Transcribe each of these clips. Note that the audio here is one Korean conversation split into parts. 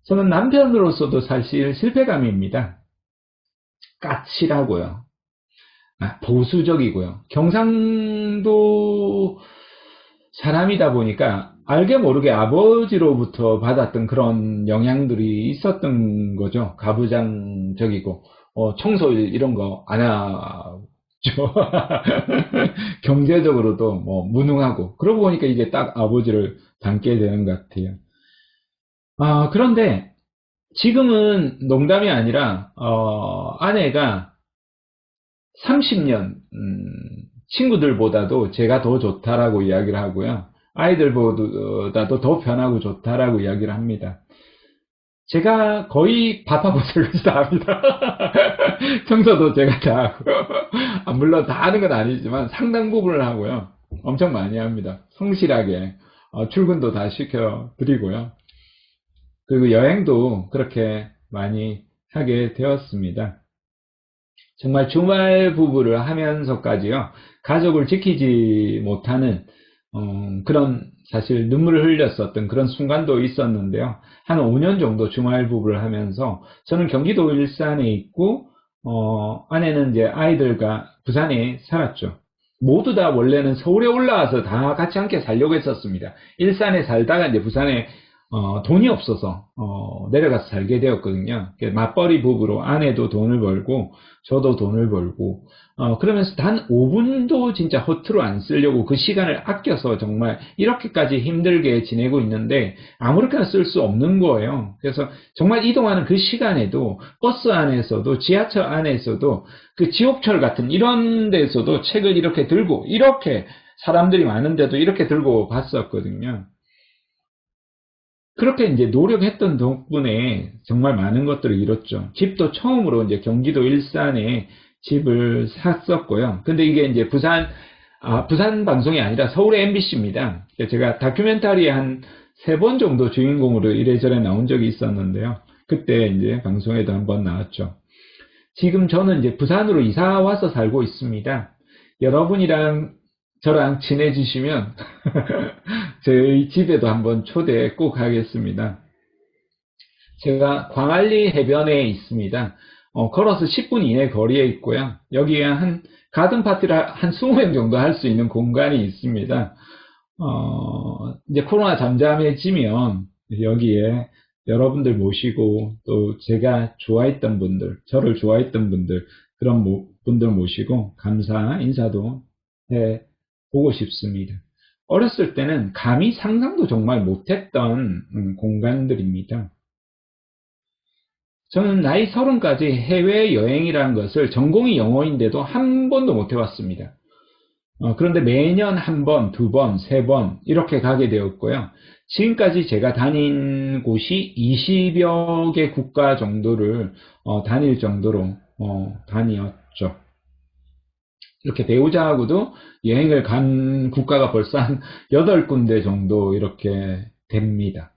저는 남편으로서도 사실 실패감입니다. 까칠하고요. 보수적이고요. 경상도 사람이다 보니까 알게 모르게 아버지로부터 받았던 그런 영향들이 있었던 거죠. 가부장적이고, 청소일 이런 거 안 하죠. 경제적으로도 뭐 무능하고. 그러고 보니까 이게 딱 아버지를 닮게 되는 것 같아요. 그런데 지금은 농담이 아니라, 아내가 30년, 친구들보다도 제가 더 좋다라고 이야기를 하고요. 아이들보다도 더 편하고 좋다라고 이야기를 합니다. 제가 거의 밥하고 설거지 다 합니다. 청소도 제가 다 하고. 물론 다 하는 건 아니지만 상당 부분을 하고요. 엄청 많이 합니다. 성실하게. 출근도 다 시켜드리고요. 그리고 여행도 그렇게 많이 하게 되었습니다. 정말 주말 부부를 하면서까지요, 가족을 지키지 못하는, 그런 사실 눈물을 흘렸었던 그런 순간도 있었는데요. 한 5년 정도 주말 부부를 하면서 저는 경기도 일산에 있고, 아내는 이제 아이들과 부산에 살았죠. 모두 다 원래는 서울에 올라와서 다 같이 함께 살려고 했었습니다. 일산에 살다가 이제 부산에 돈이 없어서 내려가서 살게 되었거든요. 맞벌이 부부로 아내도 돈을 벌고 저도 돈을 벌고 그러면서 단 5분도 진짜 허투루 안 쓰려고 그 시간을 아껴서 정말 이렇게까지 힘들게 지내고 있는데 아무렇게나 쓸 수 없는 거예요. 그래서 정말 이동하는 그 시간에도 버스 안에서도 지하철 안에서도 그 지옥철 같은 이런 데서도 책을 이렇게 들고 이렇게 사람들이 많은데도 이렇게 들고 갔었거든요. 그렇게 이제 노력했던 덕분에 정말 많은 것들을 이뤘죠. 집도 처음으로 이제 경기도 일산에 집을 샀었고요. 근데 이게 이제 부산 방송이 아니라 서울의 MBC입니다. 제가 다큐멘터리에 한 3번 정도 주인공으로 이래저래 나온 적이 있었는데요. 그때 이제 방송에도 한번 나왔죠. 지금 저는 이제 부산으로 이사 와서 살고 있습니다. 여러분이랑 저랑 친해지시면 저희 집에도 한번 초대 꼭 하겠습니다. 제가 광안리 해변에 있습니다. 걸어서 10분 이내 거리에 있고요. 여기에 한 가든 파티를 한 20명 정도 할 수 있는 공간이 있습니다. 이제 코로나 잠잠해지면 여기에 여러분들 모시고 또 제가 좋아했던 분들, 저를 좋아했던 분들, 그런 분들 모시고 감사 인사도 해 보고 싶습니다. 어렸을 때는 감히 상상도 정말 못했던 공간들입니다. 저는 나이 30까지 해외여행이라는 것을 전공이 영어인데도 한 번도 못 해봤습니다. 그런데 매년 한 번, 두 번, 세 번 이렇게 가게 되었고요. 지금까지 제가 다닌 곳이 20여 개 국가 정도를 다닐 정도로 다녔죠. 이렇게 배우자하고도 여행을 간 국가가 벌써 한 8군데 정도 이렇게 됩니다.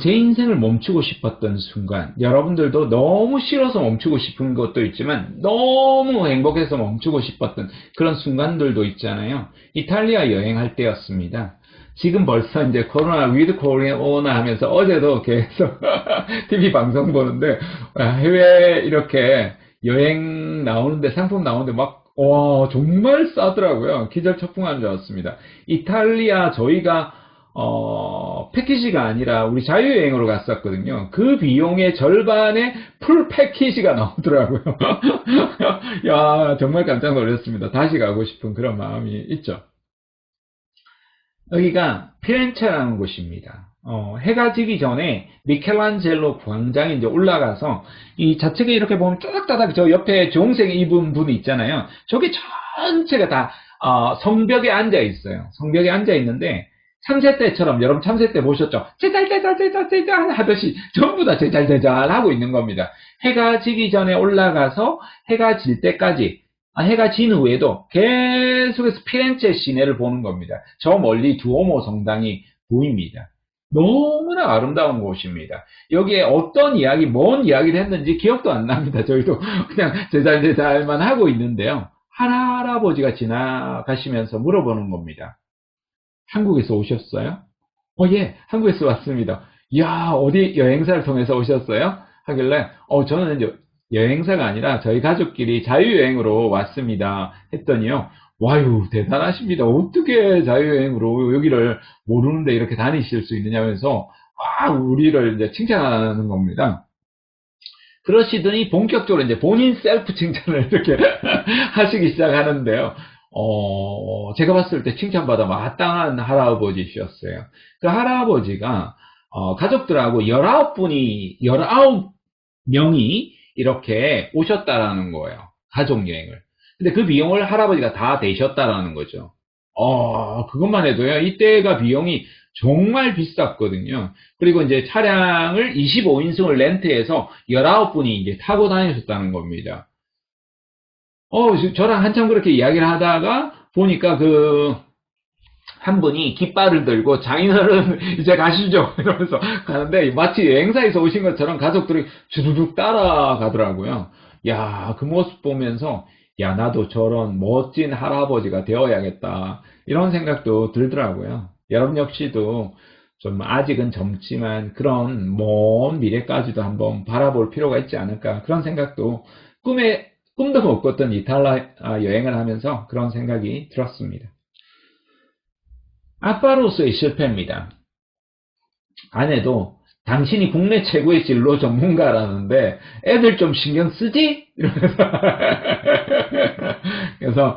제 인생을 멈추고 싶었던 순간, 여러분들도 너무 싫어서 멈추고 싶은 것도 있지만 너무 행복해서 멈추고 싶었던 그런 순간들도 있잖아요. 이탈리아 여행할 때였습니다. 지금 벌써 이제 코로나 위드 코로나 하면서 어제도 계속 TV 방송 보는데 해외 이렇게 여행 나오는데 상품 나오는데 막 와 정말 싸더라고요. 기절초풍하는 줄 알았습니다. 이탈리아 저희가 패키지가 아니라 우리 자유여행으로 갔었거든요. 그 비용의 절반의 풀 패키지가 나오더라고요. 야, 정말 깜짝 놀랐습니다. 다시 가고 싶은 그런 마음이 있죠. 여기가 피렌체라는 곳입니다. 해가 지기 전에 미켈란젤로 광장에 이제 올라가서 이 좌측에 이렇게 보면 따닥따닥 저 옆에 주홍색 입은 분이 있잖아요. 저게 전체가 다 성벽에 앉아 있어요. 성벽에 앉아 있는데 참새 때처럼 여러분 참새 때 보셨죠? 제잘제잘제잘제잘 하듯이 전부 다 제잘제잘 하고 있는 겁니다. 해가 지기 전에 올라가서 해가 질 때까지 해가 진 후에도 계속해서 피렌체 시내를 보는 겁니다. 저 멀리 두오모 성당이 보입니다. 너무나 아름다운 곳입니다. 여기에 어떤 이야기, 뭔 이야기를 했는지 기억도 안 납니다. 저희도 그냥 제잘제잘만 하고 있는데요. 할아버지가 지나가시면서 물어보는 겁니다. 한국에서 오셨어요? 예, 한국에서 왔습니다. 이야, 어디 여행사를 통해서 오셨어요? 하길래, 저는 여행사가 아니라 저희 가족끼리 자유여행으로 왔습니다. 했더니요, 와유, 대단하십니다. 어떻게 자유여행으로 여기를 모르는데 이렇게 다니실 수 있느냐면서, 우리를 이제 칭찬하는 겁니다. 그러시더니 본격적으로 이제 본인 셀프 칭찬을 이렇게 하시기 시작하는데요. 제가 봤을 때 칭찬받아 마땅한 할아버지셨어요. 그 할아버지가, 가족들하고 19명이 이렇게 오셨다라는 거예요. 가족여행을. 근데 그 비용을 할아버지가 다 대셨다라는 거죠. 그것만 해도요, 이때가 비용이 정말 비쌌거든요. 그리고 이제 차량을 25인승을 렌트해서 19분이 이제 타고 다니셨다는 겁니다. 저랑 한참 그렇게 이야기를 하다가 보니까 한 분이 깃발을 들고 장인어른 이제 가시죠 이러면서 가는데 마치 여행사에서 오신 것처럼 가족들이 주르륵 따라가더라고요. 야, 그 모습 보면서 야, 나도 저런 멋진 할아버지가 되어야겠다 이런 생각도 들더라고요. 여러분 역시도 좀 아직은 젊지만 그런 먼 미래까지도 한번 바라볼 필요가 있지 않을까 그런 생각도 꿈도 못 꿨던 이탈리아 여행을 하면서 그런 생각이 들었습니다. 아빠로서의 실패입니다. 아내도 당신이 국내 최고의 진로 전문가라는데 애들 좀 신경 쓰지? 이러면서 그래서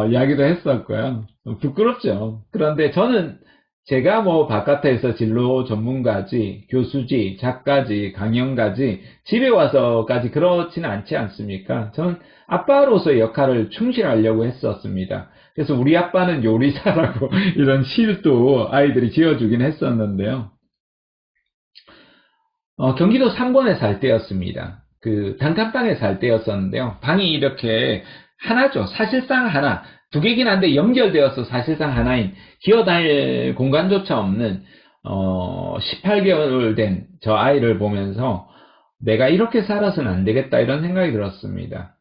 이야기도 했었고요. 부끄럽죠. 그런데 저는 제가 뭐 바깥에서 진로 전문가지, 교수지, 작가지, 강연가지, 집에 와서까지 그렇지는 않지 않습니까? 저는 아빠로서의 역할을 충실하려고 했었습니다. 그래서 우리 아빠는 요리사라고 이런 시도 아이들이 지어주긴 했었는데요. 경기도 삼권에 살 때였습니다. 그 단칸방에 살 때였었는데요. 방이 이렇게 하나죠. 사실상 하나. 두 개긴 한데 연결되어서 사실상 하나인 기어다닐 공간조차 없는 18개월 된 저 아이를 보면서 내가 이렇게 살아서는 안 되겠다 이런 생각이 들었습니다.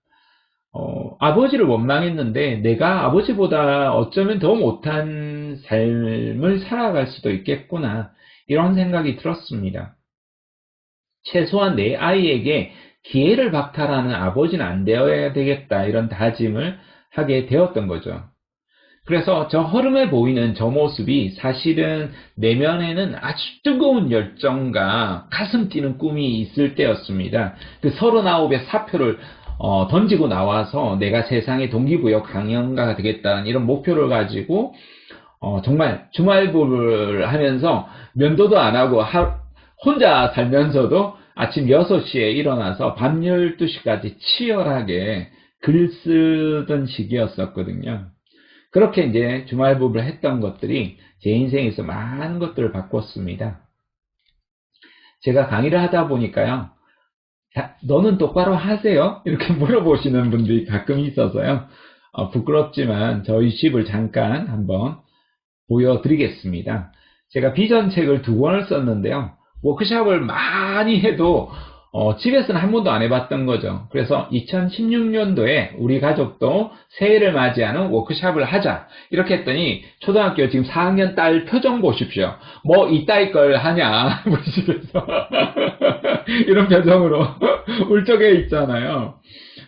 아버지를 원망했는데 내가 아버지보다 어쩌면 더 못한 삶을 살아갈 수도 있겠구나 이런 생각이 들었습니다. 최소한 내 아이에게 기회를 박탈하는 아버지는 안 되어야 되겠다 이런 다짐을 하게 되었던 거죠. 그래서 저 허름해 보이는 저 모습이 사실은 내면에는 아주 뜨거운 열정과 가슴 뛰는 꿈이 있을 때였습니다. 그 39의 사표를 던지고 나와서 내가 세상의 동기부여 강연가가 되겠다는 이런 목표를 가지고 정말 주말부를 하면서 면도도 안 하고 혼자 살면서도 아침 6시에 일어나서 밤 12시까지 치열하게 글 쓰던 시기였었거든요. 그렇게 이제 주말부를 했던 것들이 제 인생에서 많은 것들을 바꿨습니다. 제가 강의를 하다 보니까요. 너는 똑바로 하세요? 이렇게 물어보시는 분들이 가끔 있어서요. 부끄럽지만 저희 집을 잠깐 한번 보여드리겠습니다. 제가 비전 책을 2권을 썼는데요. 워크샵을 많이 해도 집에서는 한 번도 안 해봤던 거죠. 그래서 2016년도에 우리 가족도 새해를 맞이하는 워크샵을 하자 이렇게 했더니 초등학교 지금 4학년 딸 표정 보십시오. 뭐 이따위 걸 하냐 우리 집에서 이런 표정으로 울적해 있잖아요.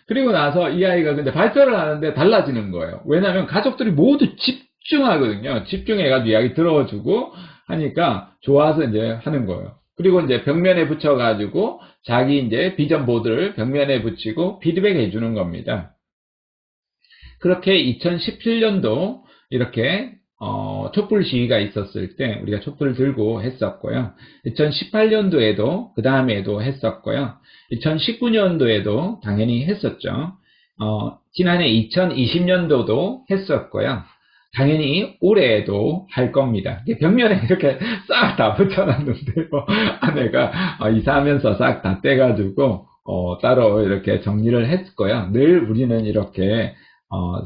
그리고 나서 이 아이가 근데 발표를 하는데 달라지는 거예요. 왜냐하면 가족들이 모두 집중하거든요. 집중해가지고 이야기 들어주고 하니까 좋아서 이제 하는 거예요. 그리고 이제 벽면에 붙여가지고 자기 이제 비전 보드를 벽면에 붙이고 피드백 해주는 겁니다. 그렇게 2017년도 이렇게 촛불 시위가 있었을 때 우리가 촛불을 들고 했었고요. 2018년도에도 그 다음에도 했었고요. 2019년도에도 당연히 했었죠. 지난해 2020년도도 했었고요. 당연히 올해에도 할 겁니다. 벽면에 이렇게 싹 다 붙여놨는데요. 아내가 이사하면서 싹 다 떼가지고 따로 이렇게 정리를 했고요. 늘 우리는 이렇게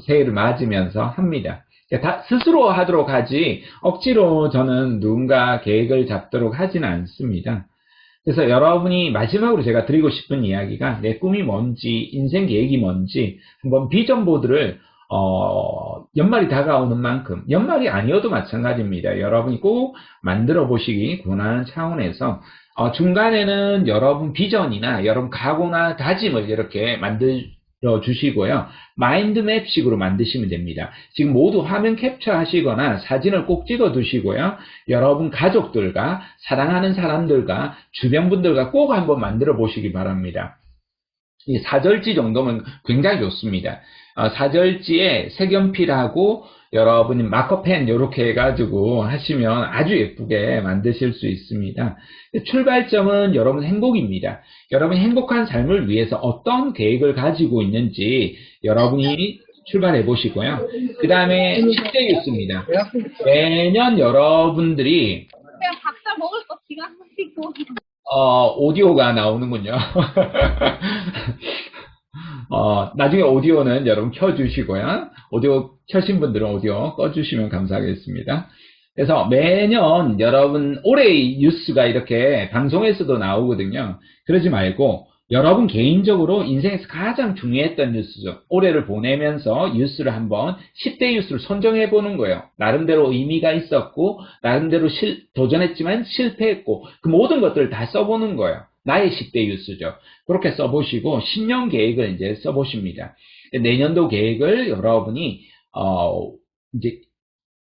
새해를 맞으면서 합니다. 다 스스로 하도록 하지 억지로 저는 누군가 계획을 잡도록 하지는 않습니다. 그래서 여러분이 마지막으로 제가 드리고 싶은 이야기가 내 꿈이 뭔지 인생 계획이 뭔지 한번 비전 보드를 연말이 다가오는 만큼, 연말이 아니어도 마찬가지입니다. 여러분이 꼭 만들어 보시기 권하는 차원에서, 중간에는 여러분 비전이나 여러분 각오나 다짐을 이렇게 만들어 주시고요. 마인드맵식으로 만드시면 됩니다. 지금 모두 화면 캡처 하시거나 사진을 꼭 찍어 두시고요. 여러분 가족들과 사랑하는 사람들과 주변 분들과 꼭 한번 만들어 보시기 바랍니다. 이 사절지 정도면 굉장히 좋습니다. 사절지에 색연필하고 여러분이 마커펜 이렇게 해가지고 하시면 아주 예쁘게 만드실 수 있습니다. 출발점은 여러분 행복입니다. 여러분 행복한 삶을 위해서 어떤 계획을 가지고 있는지 여러분이 출발해 보시고요. 그 다음에 10대 뉴스입니다. 매년 여러분들이 그냥 각자 먹을 거 기가 막히고. 오디오가 나오는군요. 나중에 오디오는 여러분 켜주시고요. 오디오 켜신 분들은 오디오 꺼주시면 감사하겠습니다. 그래서 매년 여러분 올해의 뉴스가 이렇게 방송에서도 나오거든요. 그러지 말고 여러분 개인적으로 인생에서 가장 중요했던 뉴스죠. 올해를 보내면서 뉴스를 한번 10대 뉴스를 선정해 보는 거예요. 나름대로 의미가 있었고 나름대로 도전했지만 실패했고 그 모든 것들을 다 써보는 거예요. 나의 10대 뉴스죠. 그렇게 써보시고 신년 계획을 이제 써보십니다. 내년도 계획을 여러분이 이제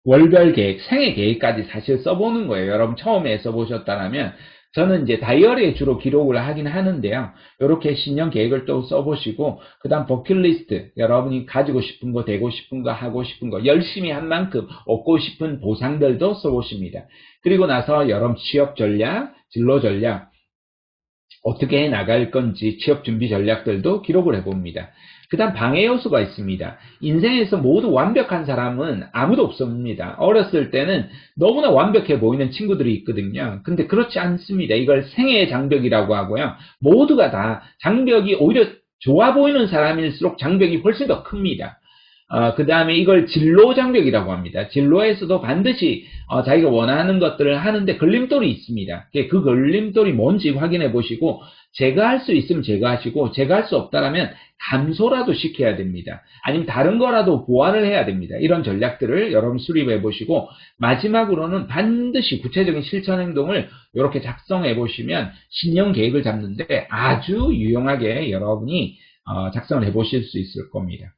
월별 계획, 생애 계획까지 사실 써보는 거예요. 여러분 처음에 써보셨다면 저는 이제 다이어리에 주로 기록을 하긴 하는데요. 이렇게 신년 계획을 또 써보시고 그 다음 버킷리스트, 여러분이 가지고 싶은 거, 되고 싶은 거, 하고 싶은 거, 열심히 한 만큼 얻고 싶은 보상들도 써보십니다. 그리고 나서 여러분 취업 전략, 진로 전략, 어떻게 해 나갈 건지 취업 준비 전략들도 기록을 해봅니다. 그 다음 방해 요소가 있습니다. 인생에서 모두 완벽한 사람은 아무도 없습니다. 어렸을 때는 너무나 완벽해 보이는 친구들이 있거든요. 근데 그렇지 않습니다. 이걸 생애의 장벽이라고 하고요. 모두가 다 장벽이 오히려 좋아 보이는 사람일수록 장벽이 훨씬 더 큽니다. 그 다음에 이걸 진로 장벽이라고 합니다. 진로에서도 반드시 자기가 원하는 것들을 하는데 걸림돌이 있습니다. 그 걸림돌이 뭔지 확인해 보시고 제가 할 수 있으면 제가 하시고 제가 할 수 없다면 감소라도 시켜야 됩니다. 아니면 다른 거라도 보완을 해야 됩니다. 이런 전략들을 여러분 수립해 보시고 마지막으로는 반드시 구체적인 실천 행동을 이렇게 작성해 보시면 신년 계획을 잡는데 아주 유용하게 여러분이 작성을 해 보실 수 있을 겁니다.